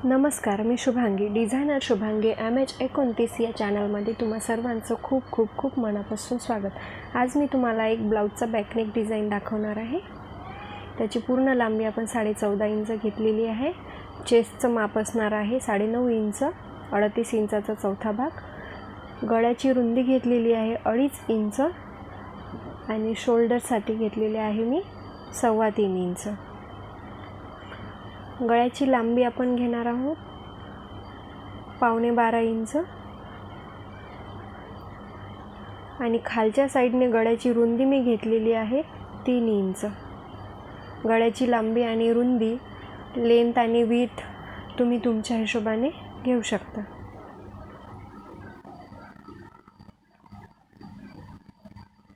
नमस्कार, मी Shubhangi, designer Shubhangi MH29 या चॅनलमध्ये तुम्हा सर्वांचं खूप खूप खूप मनापासून स्वागत. आज मी तुम्हाला एक ब्लाऊजचा बॅकनेक डिझाईन दाखवणार आहे. त्याची पूर्ण लांबी आपण 14.5 इंच घेतलेली आहे. चेस्टचं माप असणार आहे 9.5 इंच, 38 इंचाचा चौथा भाग. गळ्याची रुंदी घेतलेली आहे 2.5 इंच आणि शोल्डरसाठी घेतलेले आहे मी 3.25 इंच. गळ्याची लांबी आपण घेणार आहोत 12.25 इंच आणि खालच्या साईडने गळ्याची रुंदी मी घेतलेली आहे 3 इंच. गळ्याची लांबी आणि रुंदी, लेंथ आणि विड्थ तुम्ही तुमच्या हिशोबाने घेऊ शकता.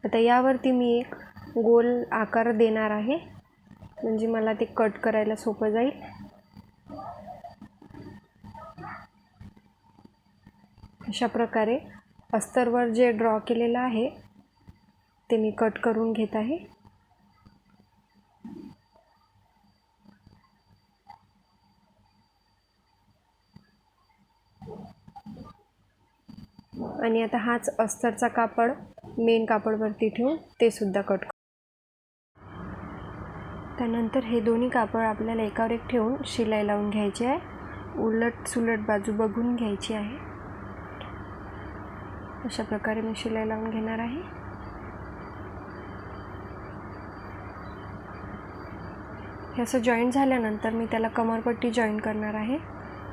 आता यावरती मी एक गोल आकार देणार आहे, म्हणजे मला ते कट करायला सोपं जाईल. अशा प्रकारे अस्तरवर जे ड्रॉ केलेलं आहे ते मी कट करून घेत आहे. आणि आता हाच अस्तरचा कापड मेन कापडवरती ठेवून ते सुद्धा कट. त्यानंतर हे दोन्ही कापड आपल्याला एकावर एक ठेवून शिलाई लावून घ्यायची आहे. उलट सुलट बाजू बघून घ्यायची आहे. अशा प्रकारे मी शिलाई लावून घेणार आहे. हे असं जॉईंट झाल्यानंतर मी त्याला कमरपट्टी जॉईन करणार आहे.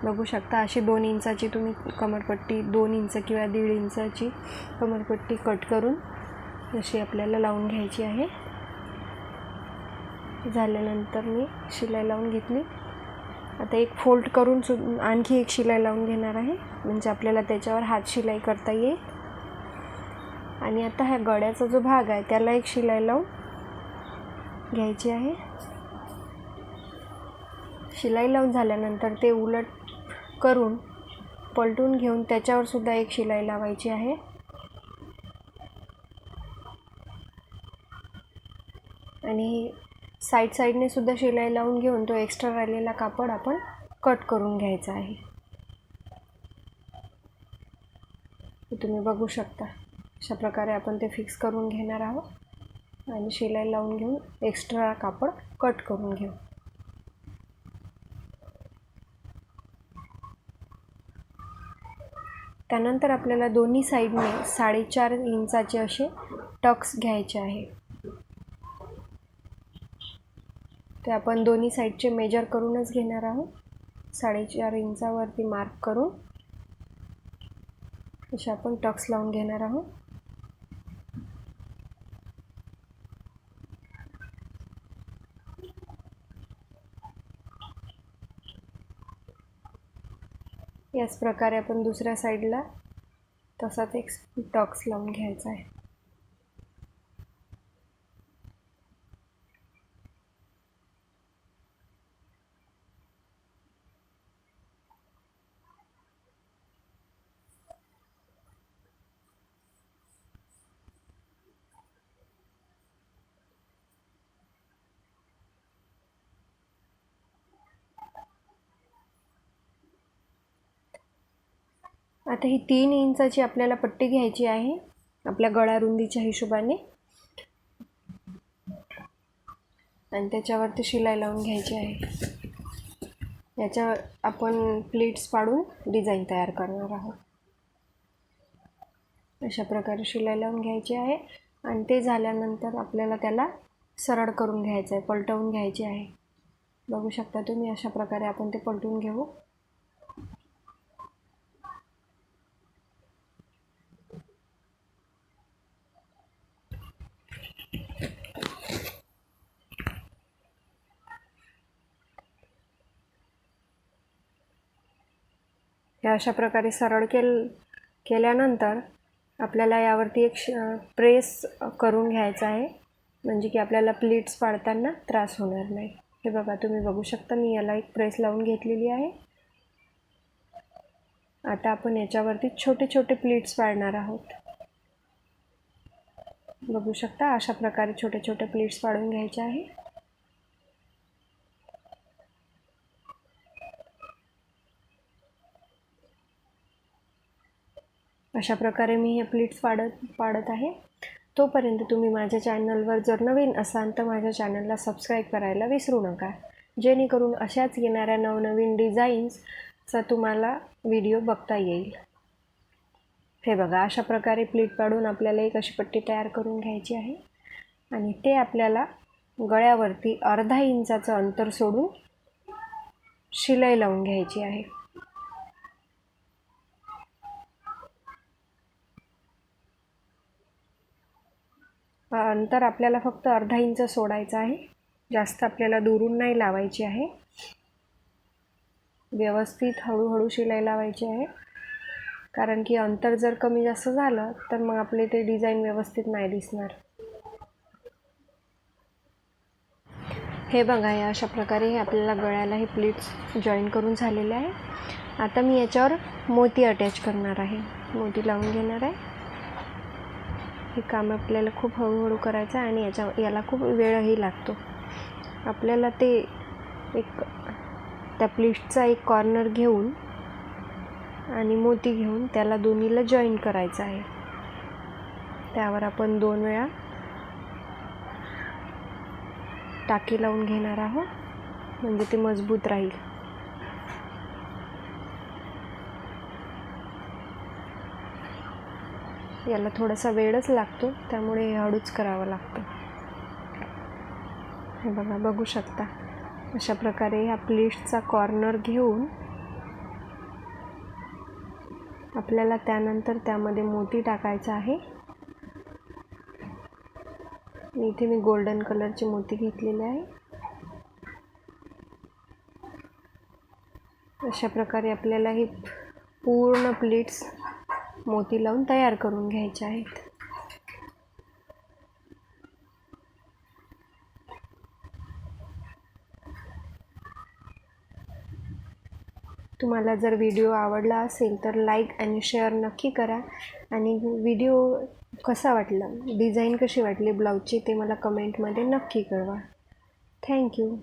बघू शकता अशी 2 इंचाची तुम्ही कमरपट्टी, 2 इंच किंवा 1.5 इंचाची कमरपट्टी कट करून अशी आपल्याला लावून घ्यायची आहे. झाल्यानंतर मी शिलाई लावून घेतली. आता एक फोल्ड करून आणखी एक शिलाई लावून घेणार आहे, म्हणजे आपल्याला त्याच्यावर हात शिलाई करता येईल. आणि आता ह्या गळ्याचा जो भाग आहे त्याला एक शिलाई लावून घ्यायची आहे. शिलाई लावून झाल्यानंतर ते उलट करून पलटून घेऊन त्याच्यावर सुद्धा एक शिलाई लावायची आहे. आणि साईडने सुद्धा शिलाई लावून घेऊन तो एक्स्ट्रा राहिलेला कापड आपण कट करून घ्यायचा आहे. तुम्ही बघू शकता अशा प्रकारे आपण ते फिक्स करून घेणार आहोत आणि शिलाई लावून घेऊन एक्स्ट्रा कापड कट करून घेऊ. त्यानंतर आपल्याला दोन्ही साईडने 4.5 इंचाचे असे टक्स घ्यायचे आहे. ते आपण दोन्ही साईडचे मेजर करूनच घेणार आहोत. 4.5 इंचावरती मार्क करून असे आपण टक्स लावून घेणार आहोत. याच प्रकारे आपण दुसऱ्या साईडला तसाच एक टक्स लावून घ्यायचा आहे. आता ही 3 इंचाची आपल्याला पट्टी घ्यायची आहे आपल्या गळा रुंदीच्या हिशोबाने आणि त्याच्यावरती शिलाई लावून घ्यायची आहे. याच्यावर आपण प्लीट्स पाडून डिझाईन तयार करणार आहोत. अशा प्रकारे शिलाई लावून घ्यायची आहे आणि ते झाल्यानंतर आपल्याला त्याला सरळ करून घ्यायचं आहे, पलटवून घ्यायचे आहे. बघू शकता तुम्ही अशा प्रकारे आपण ते पलटून घेऊ. या अशा प्रकारे सरळ केल्यानंतर आपल्याला यावरती एक प्रेस करून घ्यायचा आहे, म्हणजे की आपल्याला प्लीट्स पाडताना त्रास होणार नाही. हे बघा तुम्ही बघू शकता मी याला एक प्रेस लावून घेतलेली आहे. आता आपण याच्यावरती छोटे छोटे प्लीट्स पाडणार आहोत. बघू शकता अशा प्रकारे छोटे छोटे प्लीट्स पाडून घ्यायचे आहे. अशा प्रकारे मी हे प्लीट्स पाडत आहे. तोपर्यंत तुम्ही माझ्या चॅनलवर जर नवीन असाल तर माझ्या चॅनलला सबस्क्राईब करायला विसरू नका, जेणेकरून अशाच येणाऱ्या नवनवीन डिझाईन्सचा तुम्हाला व्हिडिओ बघता येईल. हे बघा, अशा प्रकारे प्लीट पाडून आपल्याला एक अशी पट्टी तयार करून घ्यायची आहे आणि ते आपल्याला गळ्यावरती अर्धा इंचाचं अंतर सोडून शिलाई लावून घ्यायची आहे. अंतर आपल्याला फक्त अर्धा इंच सोडायचं आहे, जास्त आपल्याला दुरून नाही लावायची आहे. व्यवस्थित हळूहळू शिलाई लावायची आहे, कारण की अंतर जर कमी जास्त झालं तर मग आपले ते डिझाईन व्यवस्थित नाही दिसणार. हे बघा, या अशा प्रकारे आपल्याला गळ्याला हे प्लीट्स जॉईन करून झालेले आहे. आता मी याच्यावर मोती अटॅच करणार आहे, मोती लावून घेणार आहे. हे काम आपल्याला खूप हळूहळू करायचं आहे आणि याला खूप वेळही लागतो. आपल्याला ते त्या प्लीट्सचा एक कॉर्नर घेऊन आणि मोती घेऊन त्याला दोन्हीला जॉईन करायचं आहे. त्यावर आपण 2 वेळा टाकी लावून घेणार आहोत, म्हणजे ते मजबूत राहील. याला थोडासा वेळच लागतो, त्यामुळे हे हळूच करावं लागतं. हे बघा, बघू शकता अशा प्रकारे ह्या प्लीट्सचा कॉर्नर घेऊन आपल्याला त्यानंतर त्यामध्ये मोती टाकायचा आहे. इथे मी गोल्डन कलरचे मोती घेतलेले आहे. अशा प्रकारे आपल्याला ही पूर्ण प्लीट्स मोती लावून तयार करून घ्यायचे आहेत. तुम्हाला जर व्हिडिओ आवडला असेल तर लाईक आणि शेअर नक्की करा. आणि व्हिडिओ कसा वाटला, डिझाईन कशी वाटली ब्लाऊजची, ते मला कमेंटमध्ये नक्की कळवा. थँक्यू.